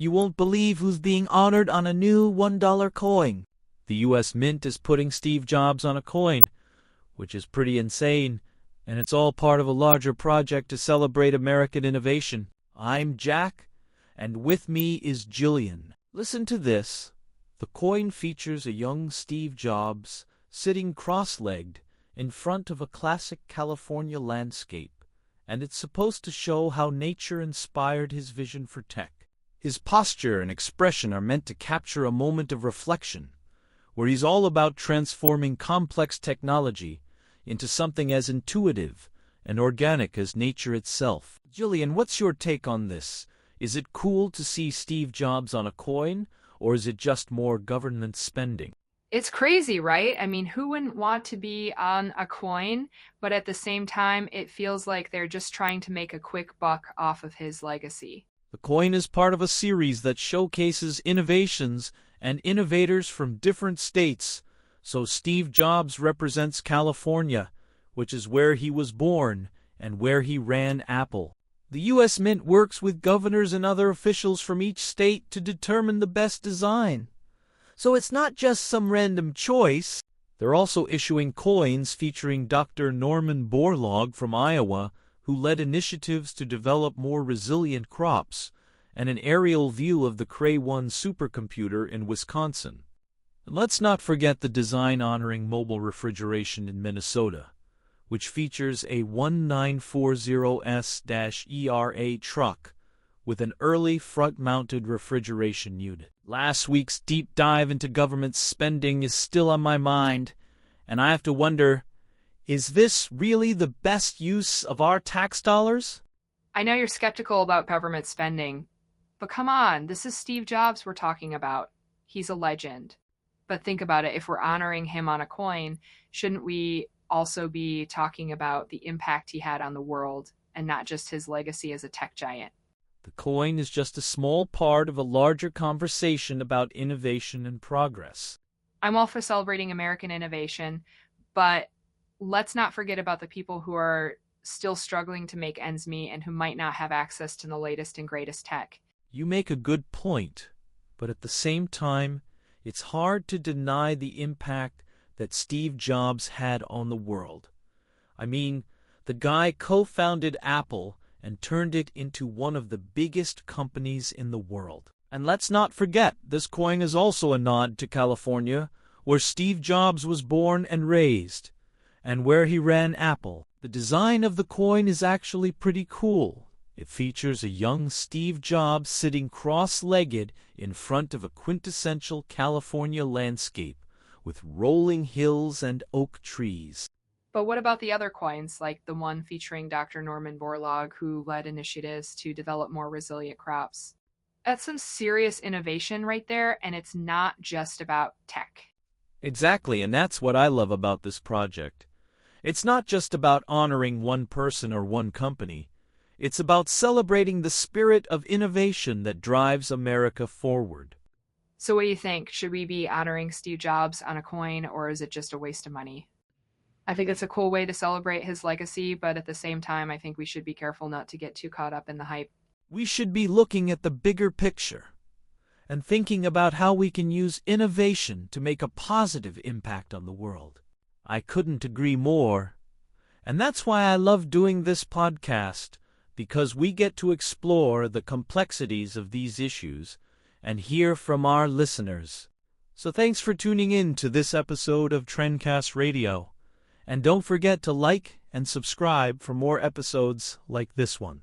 You won't believe who's being honored on a new $1 coin. The U.S. Mint is putting Steve Jobs on a coin, which is pretty insane, and it's all part of a larger project to celebrate American innovation. I'm Jack, and with me is Jillian. Listen to this. The coin features a young Steve Jobs sitting cross-legged in front of a classic California landscape, and it's supposed to show how nature inspired his vision for tech. His posture and expression are meant to capture a moment of reflection, where he's all about transforming complex technology into something as intuitive and organic as nature itself. Jillian, what's your take on this? Is it cool to see Steve Jobs on a coin, or is it just more government spending? It's crazy, right? I mean, who wouldn't want to be on a coin? But at the same time, it feels like they're just trying to make a quick buck off of his legacy. The coin is part of a series that showcases innovations and innovators from different states. So Steve Jobs represents California, which is where he was born and where he ran Apple. The U.S. Mint works with governors and other officials from each state to determine the best design. So it's not just some random choice. They're also issuing coins featuring Dr. Norman Borlaug from Iowa, who led initiatives to develop more resilient crops, and an aerial view of the Cray 1 supercomputer in Wisconsin. And let's not forget the design honoring mobile refrigeration in Minnesota, which features a 1940S-ERA truck with an early front-mounted refrigeration unit. Last week's deep dive into government spending is still on my mind, and I have to wonder, is this really the best use of our tax dollars? I know you're skeptical about government spending, but come on, this is Steve Jobs we're talking about. He's a legend. But think about it, if we're honoring him on a coin, shouldn't we also be talking about the impact he had on the world and not just his legacy as a tech giant? The coin is just a small part of a larger conversation about innovation and progress. I'm all for celebrating American innovation, but let's not forget about the people who are still struggling to make ends meet and who might not have access to the latest and greatest tech. You make a good point, but at the same time, it's hard to deny the impact that Steve Jobs had on the world. I mean, the guy co-founded Apple and turned it into one of the biggest companies in the world. And let's not forget, this coin is also a nod to California, where Steve Jobs was born and raised, and where he ran Apple. The design of the coin is actually pretty cool. It features a young Steve Jobs sitting cross-legged in front of a quintessential California landscape with rolling hills and oak trees. But what about the other coins, like the one featuring Dr. Norman Borlaug, who led initiatives to develop more resilient crops? That's some serious innovation right there, and it's not just about tech. Exactly, and that's what I love about this project. It's not just about honoring one person or one company. It's about celebrating the spirit of innovation that drives America forward. So what do you think? Should we be honoring Steve Jobs on a coin, or is it just a waste of money? I think it's a cool way to celebrate his legacy, but at the same time, I think we should be careful not to get too caught up in the hype. We should be looking at the bigger picture and thinking about how we can use innovation to make a positive impact on the world. I couldn't agree more. And that's why I love doing this podcast, because we get to explore the complexities of these issues and hear from our listeners. So thanks for tuning in to this episode of Trendcast Radio. And don't forget to like and subscribe for more episodes like this one.